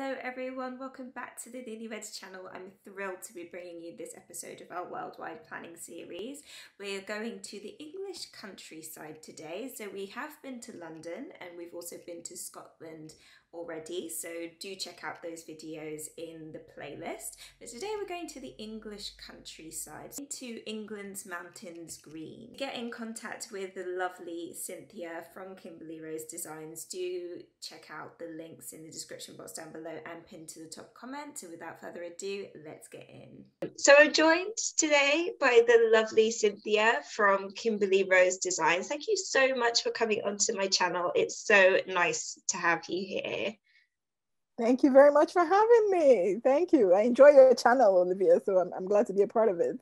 Hello everyone, welcome back to the Nulyweds channel. I'm thrilled to be bringing you this episode of our worldwide planning series. We're going to the English countryside today. So we have been to London and we've also been to Scotland already, so do check out those videos in the playlist. But today we're going to the English countryside, to England's mountains green. Get in contact with the lovely Cynthia from Kimberley Rose Designs. Do check out the links in the description box down below and pinned to the top comment. So without further ado, let's get in. So I'm joined today by the lovely Cynthia from Kimberley Rose Designs. Thank you so much for coming onto my channel. It's so nice to have you here. Thank you very much for having me. Thank you. I enjoy your channel, Olivia, so I'm glad to be a part of it.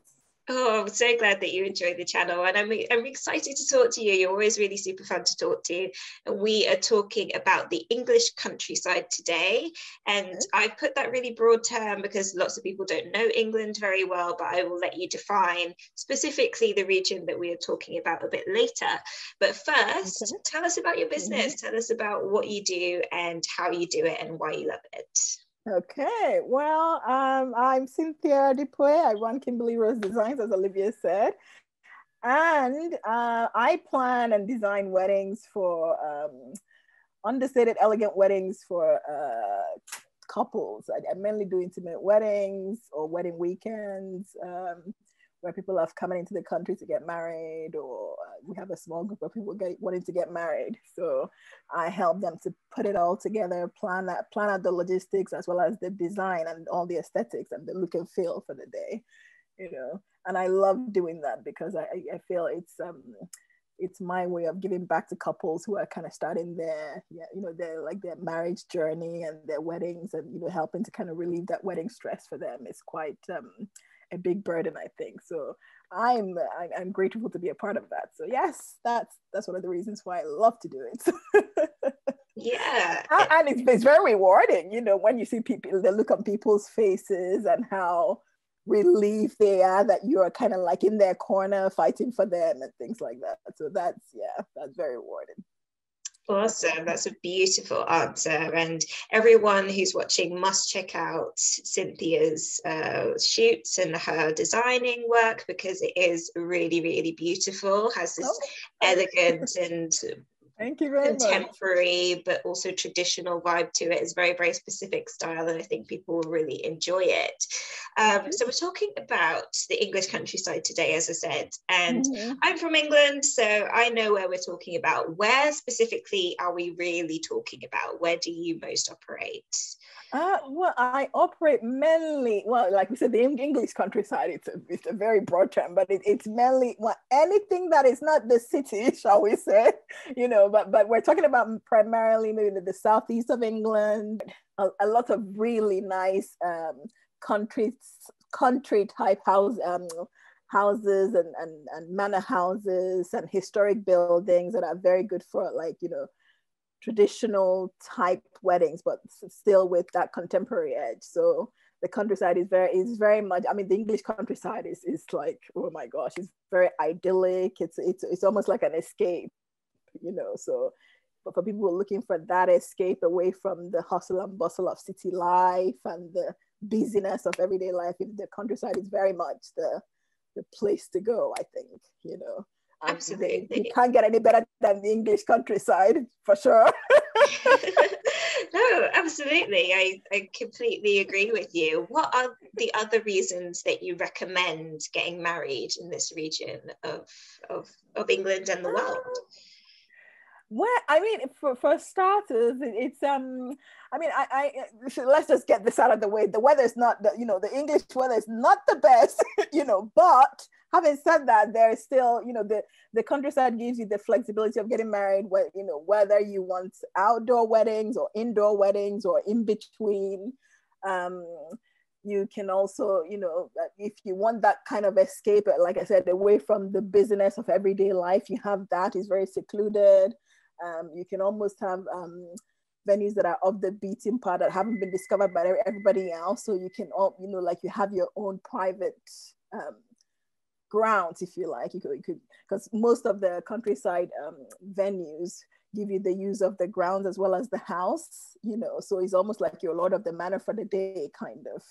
Oh, I'm so glad that you enjoy the channel, and I'm excited to talk to you. You're always really super fun to talk to. And we are talking about the English countryside today. And I put that really broad term because lots of people don't know England very well, but I will let you define specifically the region that we are talking about a bit later. But first, tell us about your business. Tell us about what you do and how you do it and why you love it. Okay, well, I'm Cynthia Dipoe. I run Kimberley Rose Designs, as Olivia said. And I plan and design weddings for understated, elegant weddings for couples. I mainly do intimate weddings or wedding weekends where people are coming into the country to get married, or we have a small group of people wanting to get married. So I help them to put it all together, plan out the logistics as well as the design and all the aesthetics and the look and feel for the day, you know. And I love doing that because I feel it's my way of giving back to couples who are kind of starting their marriage journey and their weddings, and helping to kind of relieve that wedding stress for them is quite a big burden, I think. So I'm grateful to be a part of that. So yes, that's one of the reasons why I love to do it. Yeah. And it's very rewarding, when you see people, the look on people's faces and how relieved they are that you're kind of like in their corner fighting for them and things like that. So that's very rewarding. Awesome. That's a beautiful answer. And everyone who's watching must check out Cynthia's shoots and her designing work, because it is really, really beautiful. Has this elegant and thank you very contemporary much, but also traditional vibe to it. It's very, very specific style, and I think people will really enjoy it. So we're talking about the English countryside today, as I said, and I'm from England, so I know where we're talking about. Where specifically are we really talking about? Where do you most operate? Well, I operate mainly, well, like we said, the English countryside, it's a very broad term, but it's mainly, well, anything that is not the city, shall we say, but we're talking about primarily maybe the southeast of England, a lot of really nice country type houses and manor houses and historic buildings that are very good for, like, traditional type weddings, but still with that contemporary edge. So the countryside is very much, I mean, the English countryside is like, oh my gosh, it's very idyllic. It's almost like an escape, so but for people who are looking for that escape away from the hustle and bustle of city life and the busyness of everyday life, the countryside is very much the place to go, I think, Absolutely. You can't get any better than the English countryside, for sure. No, absolutely. I completely agree with you. What are the other reasons that you recommend getting married in this region of England and the world? Well, I mean, for starters, it's I mean, let's just get this out of the way. The weather's not the English weather is not the best, but having said that, there's still, the countryside gives you the flexibility of getting married, whether you want outdoor weddings or indoor weddings or in between. You can also, if you want that kind of escape, like I said, away from the busyness of everyday life, you have that. It's very secluded. You can almost have venues that are off the beaten path that haven't been discovered by everybody else. So you can, like you have your own private grounds, if you like. You could, because most of the countryside venues, give you the use of the grounds as well as the house, you know, so it's almost like you're lord of the manor for the day, kind of,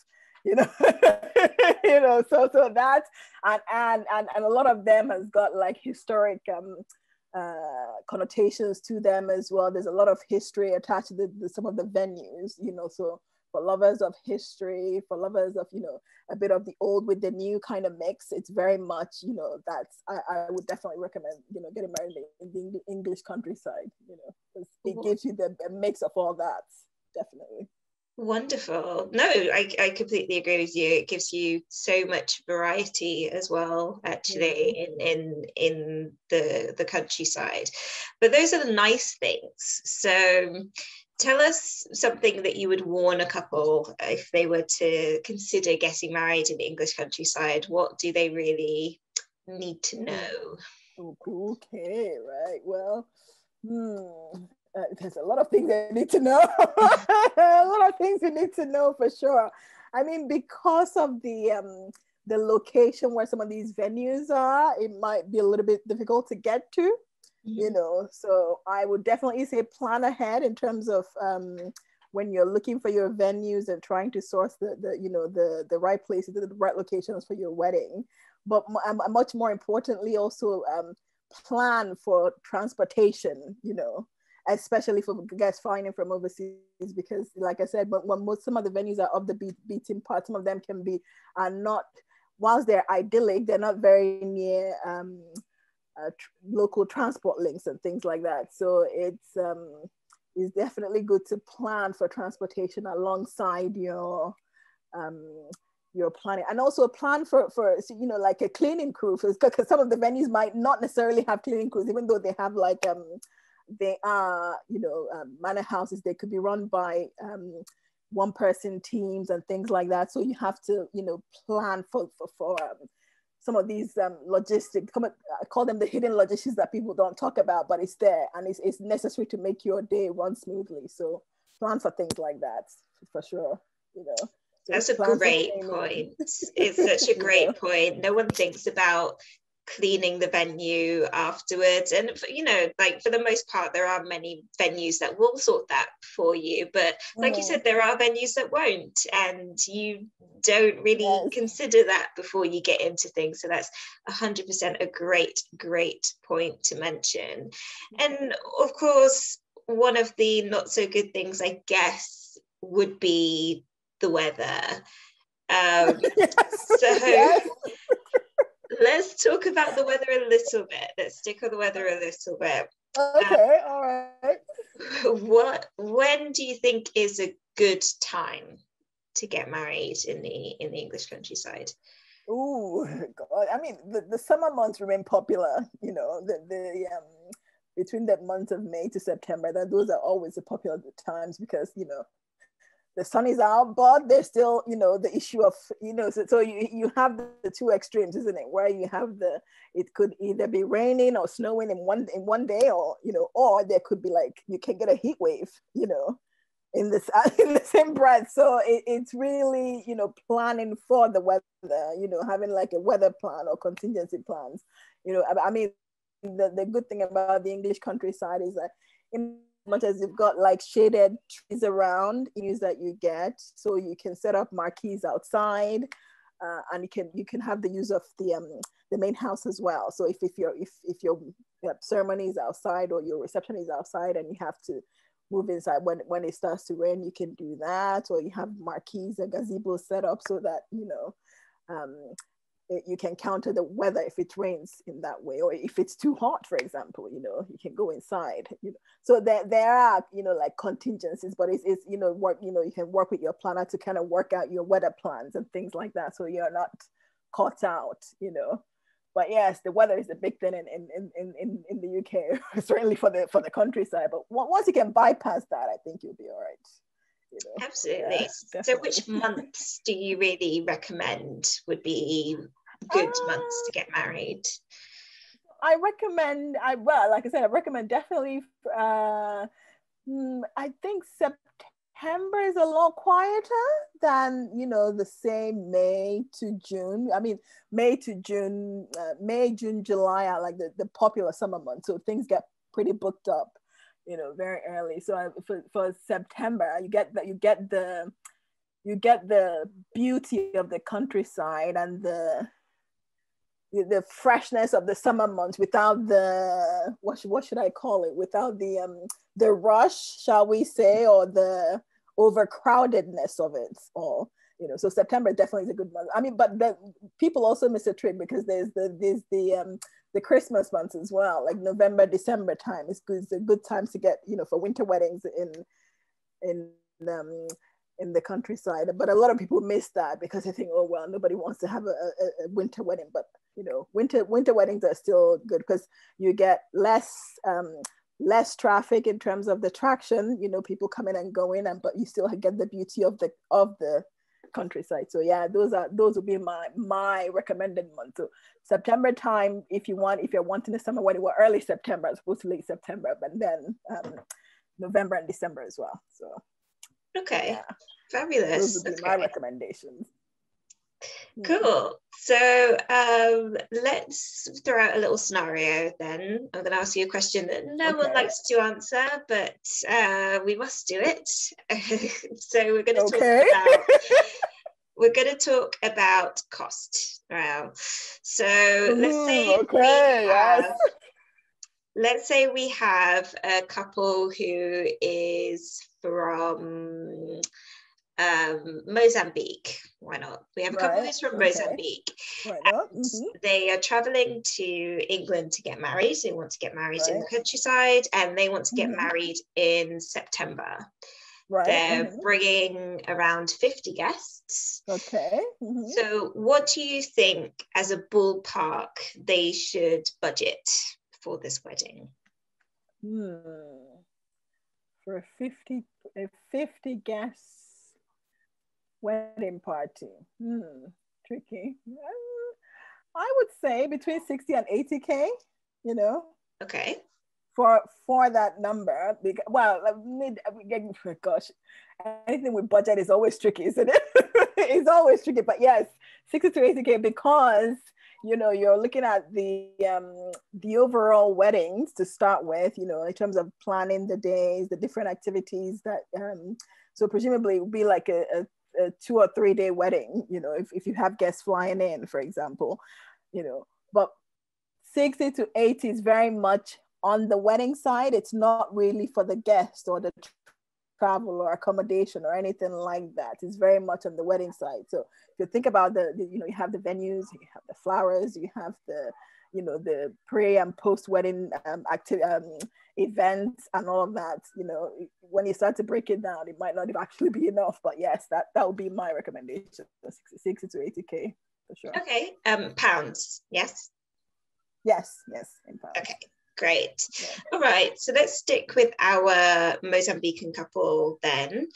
you know. You know, so that's, and a lot of them has got like historic connotations to them as well. There's a lot of history attached to some of the venues, you know, so for lovers of history, for lovers of, you know, a bit of the old with the new kind of mix, it's very much, you know, that's, I would definitely recommend, you know, getting married in the English countryside, you know, because it gives you the mix of all that, definitely. Wonderful. No, I completely agree with you. It gives you so much variety as well, actually, in the countryside. But those are the nice things. So tell us something that you would warn a couple if they were to consider getting married in the English countryside. What do they really need to know? Okay, right. Well, there's a lot of things I need to know. A lot of things you need to know for sure. I mean, because of the location where some of these venues are, it might be a little bit difficult to get to, you know. So I would definitely say plan ahead in terms of when you're looking for your venues and trying to source the right places, the right locations for your wedding. But much more importantly, also plan for transportation, you know, especially for guests flying in from overseas, because like I said, but when some of the venues are off the beaten path, some of them are not, whilst they're idyllic, they're not very near local transport links and things like that. So it's definitely good to plan for transportation alongside your planning, and also plan for you know, like a cleaning crew, because some of the venues might not necessarily have cleaning crews, even though they have like they are, you know, manor houses. They could be run by one person teams and things like that. So you have to, you know, plan for some of these logistics. I call them the hidden logistics that people don't talk about, but it's there, and it's necessary to make your day run smoothly. So plan for things like that for sure, you know. That's a great point. It's such a great point. No one thinks about cleaning the venue afterwards, and you know, like for the most part there are many venues that will sort that for you, but like you said, there are venues that won't, and you don't really consider that before you get into things. So that's 100% a great point to mention. And of course, one of the not so good things, I guess, would be the weather. Let's talk about the weather a little bit. Let's stick on the weather a little bit. Okay, all right. When do you think is a good time to get married in the English countryside? Oh God! I mean, the summer months remain popular. You know, between the months of May to September, those are always the popular times, because you know, the sun is out, but there's still, you know, the issue of, you know, so you have the two extremes, isn't it? Where you have it could either be raining or snowing in one day, or, you know, or there could be like, you can get a heat wave, you know, in the same breath. So it's really, you know, planning for the weather, you know, having like a weather plan or contingency plans, you know. I mean, the good thing about the English countryside is that in much as you've got like shaded trees around that you get, so you can set up marquees outside, and you can have the use of the main house as well. So if your ceremony is outside or your reception is outside and you have to move inside when it starts to rain, you can do that. Or you have marquees and gazebos set up so that, you know, you can counter the weather if it rains in that way, or if it's too hot, for example, you know, you can go inside, you know. So there are, you know, like contingencies, but it's you know, you can work with your planner to kind of work out your weather plans and things like that, so you're not caught out, you know. But yes, the weather is a big thing in the UK, certainly for the countryside. But once you can bypass that, I think you'll be all right. You know? Absolutely. Yeah, so which months do you really recommend would be good months to get married? I recommend, like I said, I recommend definitely, I think September is a lot quieter than, you know, the same May to June. I mean, May, June, July are like the popular summer months. So things get pretty booked up. very early. So for September, you get the beauty of the countryside and the freshness of the summer months without the what should I call it? Without the rush, shall we say, or the overcrowdedness of it all. So September definitely is a good month. I mean, but people also miss a trick because there's the Christmas months as well, like November, December time. It's a good time to get, for winter weddings in the countryside. But a lot of people miss that because they think, oh well, nobody wants to have a winter wedding. But winter weddings are still good because you get less traffic in terms of the traction. People coming and going, but you still get the beauty of the countryside. So yeah, those would be my recommended month. So September time, if you're wanting a summer wedding, well, early September as opposed to late September, but then November and December as well. So okay, yeah. Fabulous. Those would be my recommendations. Cool. So let's throw out a little scenario then. I'm going to ask you a question that no one likes to answer, but we must do it. So we're going to talk about cost now. So let's say we have a couple who is from Mozambique. Why not? We have a couple who's from Mozambique. Why not? They are traveling to England to get married. They want to get married in the countryside, and they want to get married in September. They're bringing around 50 guests. So what do you think, as a ballpark, they should budget for this wedding? For a 50 guests wedding party, tricky. I would say between 60 and 80K, okay, for that number. Well, gosh, anything with budget is always tricky, isn't it? It's always tricky, but yes, 60 to 80K, because you're looking at the overall weddings to start with, in terms of planning the days, the different activities that so presumably it would be like a 2 or 3 day wedding, if you have guests flying in, for example, but 60 to 80 is very much on the wedding side. It's not really for the guest or the travel or accommodation or anything like that. It's very much on the wedding side. So if you think about you have the venues, you have the flowers, you have the pre and post wedding events and all of that. When you start to break it down, it might not actually be enough. But yes, that would be my recommendation: 60 to 80K for sure. Okay, pounds. Yes. Yes, in pounds. Okay. Great. Yeah. All right, so let's stick with our Mozambican couple then.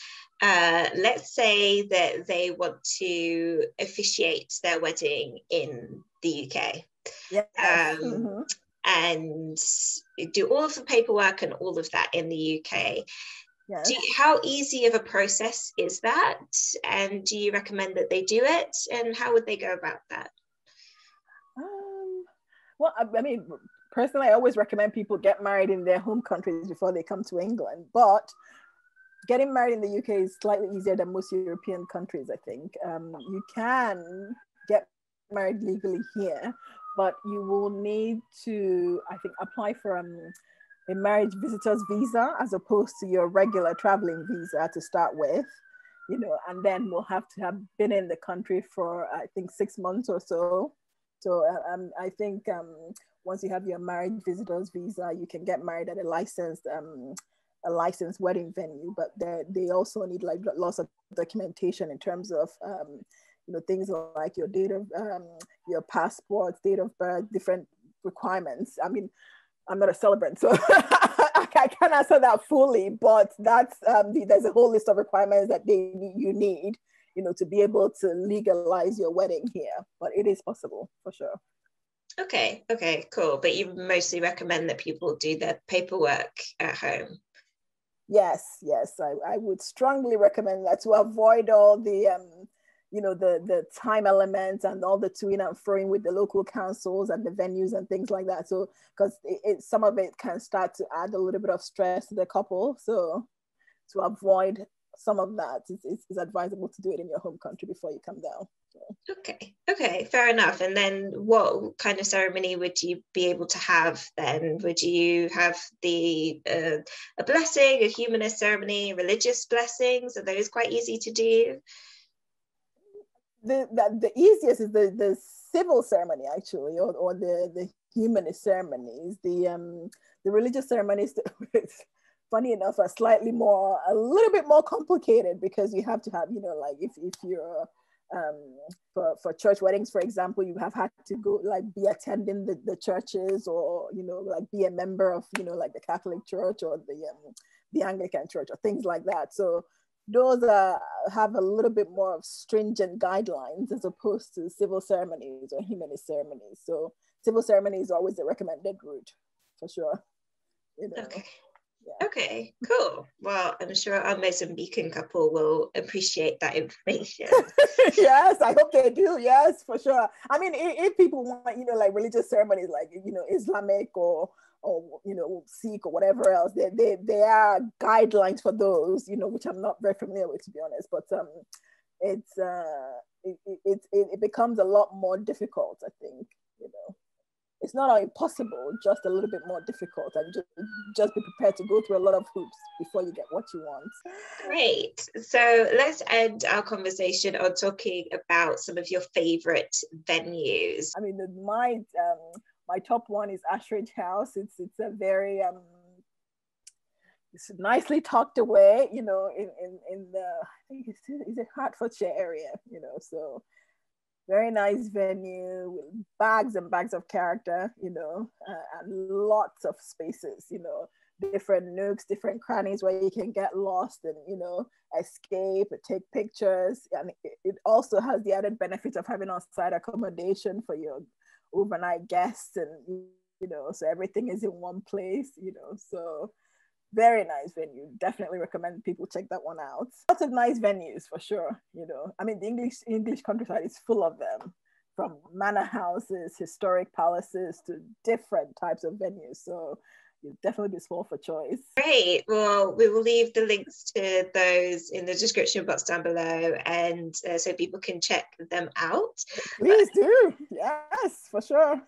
Let's say that they want to officiate their wedding in the UK. Yes. And do all of the paperwork and all of that in the UK. Yes. How easy of a process is that? And do you recommend that they do it? And how would they go about that? Well, I mean, personally, I always recommend people get married in their home countries before they come to England. But getting married in the UK is slightly easier than most European countries, I think. You can get married legally here, but you will need to, I think, apply for a marriage visitor's visa as opposed to your regular traveling visa to start with, and then we'll have to have been in the country for, I think, 6 months or so. So I think once you have your marriage visitor's visa, you can get married at a licensed wedding venue. But they also need like lots of documentation in terms of things like your date of your passport, date of birth, different requirements. I mean, I'm not a celebrant, so I can't answer that fully. But that's there's a whole list of requirements that you need, to be able to legalize your wedding here. But it is possible for sure. Okay, cool. But you mostly recommend that people do their paperwork at home? Yes, I would strongly recommend that to avoid all the the time elements and all the toing and froing with the local councils and the venues and things like that. So because some of it can start to add a little bit of stress to the couple. So to avoid some of that, it's advisable to do it in your home country before you come down. So. Okay, fair enough. And then what kind of ceremony would you be able to have then? Would you have a blessing, a humanist ceremony, religious blessings? Are those quite easy to do? The easiest is the civil ceremony, actually, or the humanist ceremonies. The religious ceremonies, funny enough, are a little bit more complicated, because you have to have, like if you're for church weddings, for example, you have had to go, like, be attending the churches, or like be a member of like the Catholic Church or the Anglican Church or things like that. So those have a little bit more of stringent guidelines as opposed to civil ceremonies or humanist ceremonies. So civil ceremony is always the recommended route, for sure. Okay. Yeah. Okay, cool. Well, I'm sure our Mozambican couple will appreciate that information. Yes, I hope they do. Yes, for sure. I mean, if people want, like religious ceremonies, like, Islamic or Sikh or whatever else, there are guidelines for those, which I'm not very familiar with, to be honest. But it becomes a lot more difficult, I think. It's not impossible, just a little bit more difficult, and just be prepared to go through a lot of hoops before you get what you want. Great. So let's end our conversation on talking about some of your favorite venues. I mean, my top one is Ashridge House. It's a very it's nicely tucked away, in the, I think it's a Hertfordshire area, so very nice venue with bags and bags of character, and lots of spaces, different nooks, different crannies where you can get lost and, escape and take pictures. And it also has the added benefit of having on-site accommodation for your overnight guests, and, so everything is in one place, so very nice venue. Definitely recommend people check that one out. Lots of nice venues, for sure. I mean, the English countryside is full of them, from manor houses, historic palaces, to different types of venues. So you'll definitely be spoiled for choice. Great. Well, we will leave the links to those in the description box down below, and so people can check them out. Please do. Yes, for sure.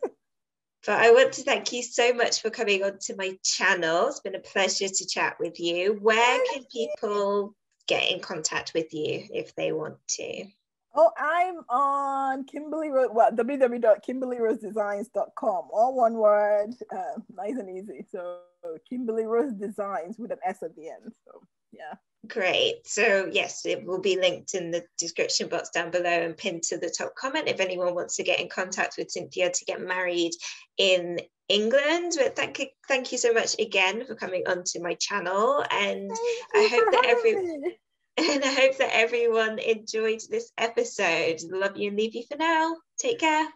But I want to thank you so much for coming onto my channel. It's been a pleasure to chat with you. Where can people get in contact with you if they want to? Oh, I'm on www.kimberleyrosedesigns.com. All one word, nice and easy. So Kimberley Rose Designs with an S at the end. So yeah. Great. So yes, it will be linked in the description box down below and pinned to the top comment if anyone wants to get in contact with Cynthia to get married in England. But thank you so much again for coming onto my channel, and I hope that everyone enjoyed this episode. Love you and leave you for now. Take care.